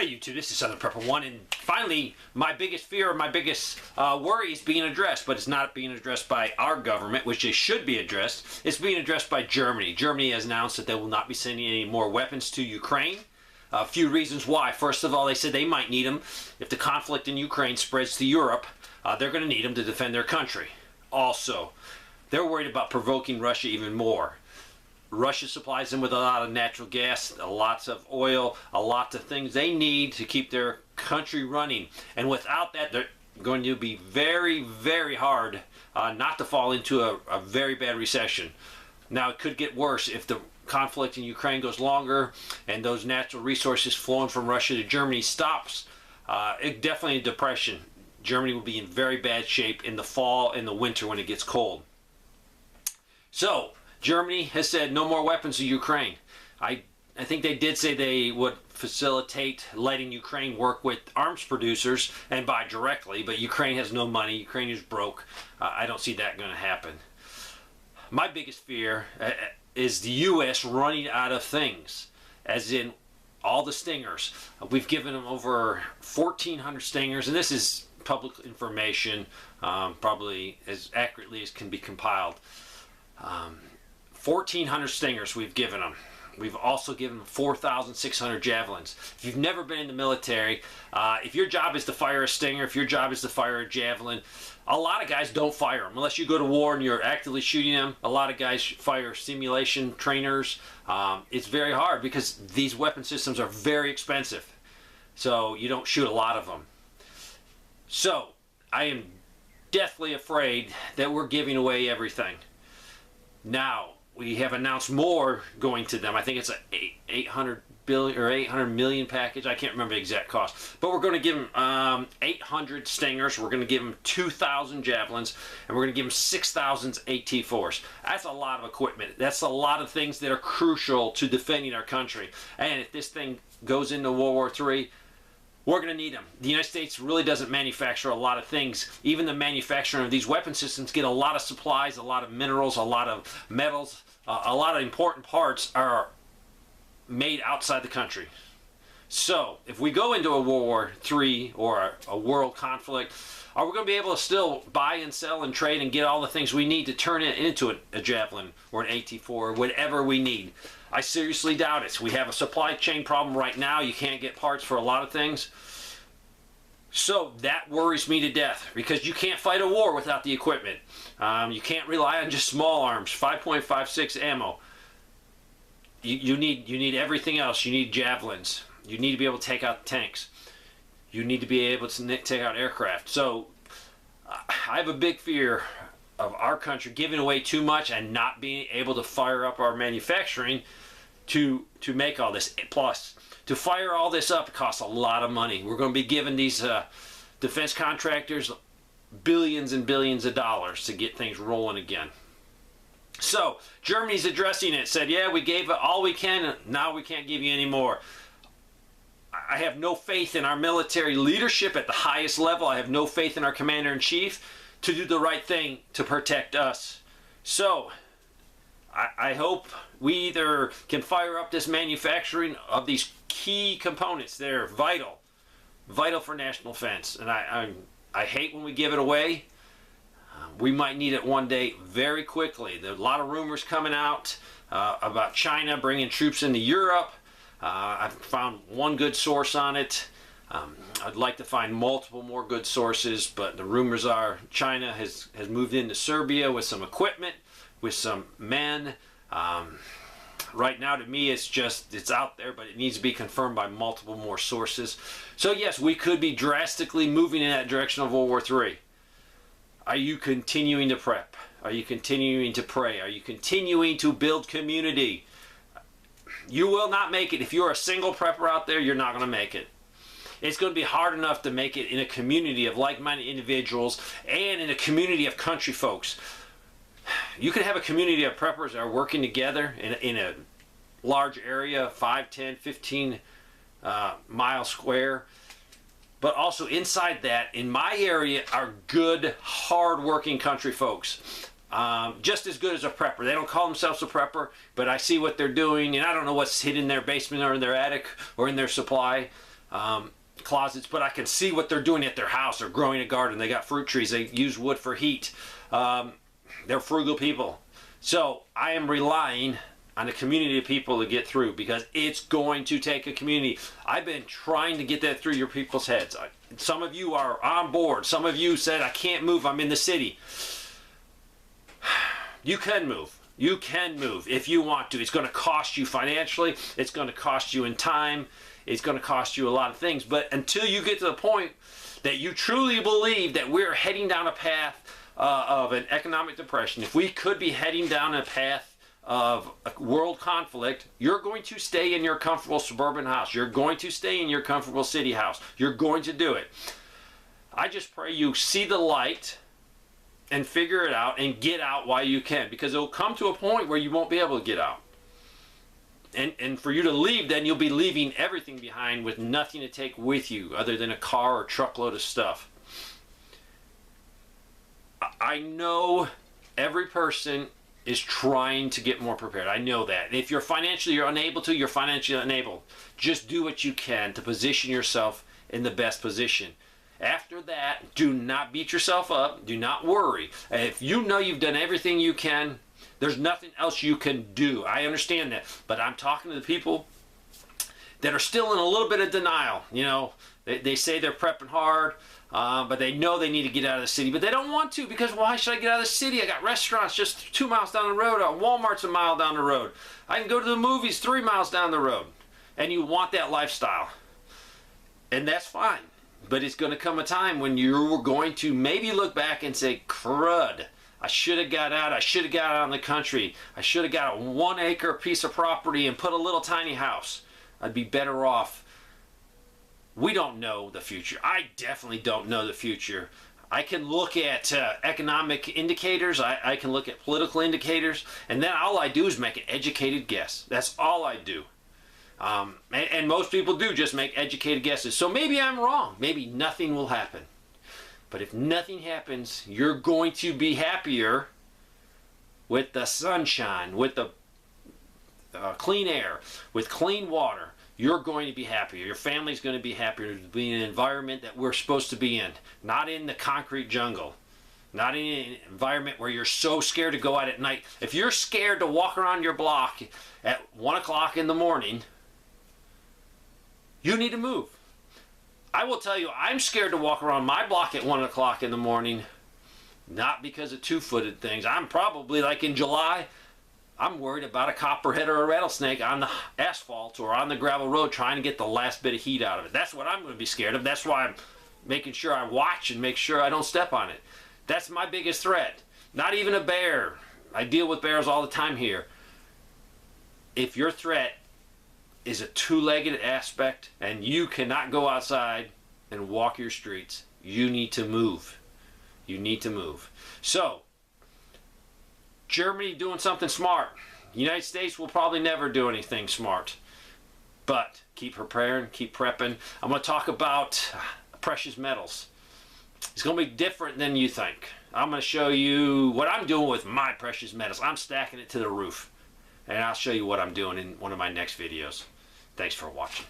Hey YouTube, this is Southern Prepper 1, and finally my biggest fear, my biggest worry is being addressed, but it's not being addressed by our government, which it should be addressed. It's being addressed by Germany. Germany has announced that they will not be sending any more weapons to Ukraine. A few reasons why. First of all, they said they might need them if the conflict in Ukraine spreads to Europe. They're going to need them to defend their country. Also, they're worried about provoking Russia even more. Russia supplies them with a lot of natural gas, lots of oil, a lot of things they need to keep their country running. And without that, they're going to be very, very hard not to fall into a very bad recession. Now, it could get worse if the conflict in Ukraine goes longer and those natural resources flowing from Russia to Germany stops. Definitely a depression. Germany will be in very bad shape in the fall and the winter when it gets cold. So, Germany has said no more weapons to Ukraine. I think they did say they would facilitate letting Ukraine work with arms producers and buy directly, but Ukraine has no money. Ukraine is broke. I don't see that going to happen. My biggest fear is the U.S. running out of things, as in all the Stingers. We've given them over 1,400 Stingers, and this is public information, probably as accurately as can be compiled. 1,400 Stingers we've given them. We've also given them 4,600 Javelins. If you've never been in the military, if your job is to fire a Stinger, if your job is to fire a Javelin, a lot of guys don't fire them. Unless you go to war and you're actively shooting them, a lot of guys fire simulation trainers. It's very hard because these weapon systems are very expensive. So you don't shoot a lot of them. So I am deathly afraid that we're giving away everything. Now, we have announced more going to them. I think it's a 800 billion or 800 million package. I can't remember the exact cost. But we're going to give them 800 Stingers. We're going to give them 2,000 Javelins. And we're going to give them 6,000 AT-4s. That's a lot of equipment. That's a lot of things that are crucial to defending our country. And if this thing goes into World War III, we're going to need them. The United States really doesn't manufacture a lot of things. Even the manufacturer of these weapon systems get a lot of supplies, a lot of minerals, a lot of metals. A lot of important parts are made outside the country. So, if we go into a World War III or a world conflict, are we going to be able to still buy and sell and trade and get all the things we need to turn it into a Javelin or an AT-4 or whatever we need? I seriously doubt it. We have a supply chain problem right now. You can't get parts for a lot of things. So that worries me to death because you can't fight a war without the equipment. You can't rely on just small arms, 5.56 ammo. You need everything else. You need javelins. You need to be able to take out tanks. You need to be able to take out aircraft. So I have a big fear of our country giving away too much and not being able to fire up our manufacturing to make all this. Plus, to fire all this up, it costs a lot of money. We're going to be giving these defense contractors billions and billions of dollars to get things rolling again. So, Germany's addressing it. Said, yeah, we gave it all we can, and now we can't give you any more. I have no faith in our military leadership at the highest level. I have no faith in our commander-in-chief to do the right thing to protect us. So, I hope we either can fire up this manufacturing of these key components. They're vital for national defense. And I hate when we give it away. We might need it one day very quickly. There's a lot of rumors coming out about China bringing troops into Europe. I've found one good source on it. I'd like to find multiple more good sources, but the rumors are China has moved into Serbia with some equipment, with some men. Right now, to me, it's out there, but it needs to be confirmed by multiple more sources. So yes, we could be drastically moving in that direction of World War III. Are you continuing to prep? Are you continuing to pray? Are you continuing to build community? You will not make it. If you're a single prepper out there, you're not going to make it. It's going to be hard enough to make it in a community of like-minded individuals and in a community of country folks. You can have a community of preppers that are working together in a large area, 5, 10, 15 mile square. But also inside that, in my area, are good, hard-working country folks. Just as good as a prepper. They don't call themselves a prepper, but I see what they're doing, and I don't know what's hidden in their basement or in their attic or in their supply. closets, but I can see what they're doing at their house. They're growing a garden. They got fruit trees. They use wood for heat. They're frugal people. So I am relying on a community of people to get through, because it's going to take a community. I've been trying to get that through your people's heads. Some of you are on board. Some of you said, I can't move. I'm in the city. You can move. You can move if you want to. It's going to cost you financially. It's going to cost you in time. It's going to cost you a lot of things. But until you get to the point that you truly believe that we're heading down a path of an economic depression, if we could be heading down a path of a world conflict, you're going to stay in your comfortable suburban house. You're going to stay in your comfortable city house. You're going to do it. I just pray you see the light and figure it out and get out while you can, because it'll come to a point where you won't be able to get out. And for you to leave, then you'll be leaving everything behind with nothing to take with you other than a car or truckload of stuff. I know every person is trying to get more prepared. I know that. And if you're unable to, you're financially unable. Just do what you can to position yourself in the best position. After that, do not beat yourself up. Do not worry. If you know you've done everything you can, there's nothing else you can do. I understand that. But I'm talking to the people that are still in a little bit of denial. You know, they say they're prepping hard, but they know they need to get out of the city. But they don't want to, because why should I get out of the city? I got restaurants just 2 miles down the road. Walmart's a mile down the road. I can go to the movies 3 miles down the road. And you want that lifestyle. And that's fine. But it's going to come a time when you're going to maybe look back and say, crud, I should have got out. I should have got out in the country. I should have got a 1 acre piece of property and put a little tiny house. I'd be better off. We don't know the future. I definitely don't know the future. I can look at economic indicators. I can look at political indicators. And then all I do is make an educated guess. That's all I do. And most people do just make educated guesses. So maybe I'm wrong. Maybe nothing will happen. But if nothing happens, you're going to be happier with the sunshine, with the clean air, with clean water. You're going to be happier. Your family's going to be happier to be in an environment that we're supposed to be in. Not in the concrete jungle. Not in an environment where you're so scared to go out at night. If you're scared to walk around your block at 1 o'clock in the morning, you need to move. I will tell you, I'm scared to walk around my block at 1 o'clock in the morning, not because of two-footed things. I'm probably, like in July, I'm worried about a copperhead or a rattlesnake on the asphalt or on the gravel road trying to get the last bit of heat out of it. That's what I'm going to be scared of. That's why I'm making sure I watch and make sure I don't step on it. That's my biggest threat. Not even a bear. I deal with bears all the time here. If your threat is a two-legged aspect and you cannot go outside and walk your streets, you need to move. You need to move. So, Germany doing something smart. The United States will probably never do anything smart. But keep preparing, keep prepping. I'm going to talk about precious metals. It's going to be different than you think. I'm going to show you what I'm doing with my precious metals. I'm stacking it to the roof. And I'll show you what I'm doing in one of my next videos. Thanks for watching.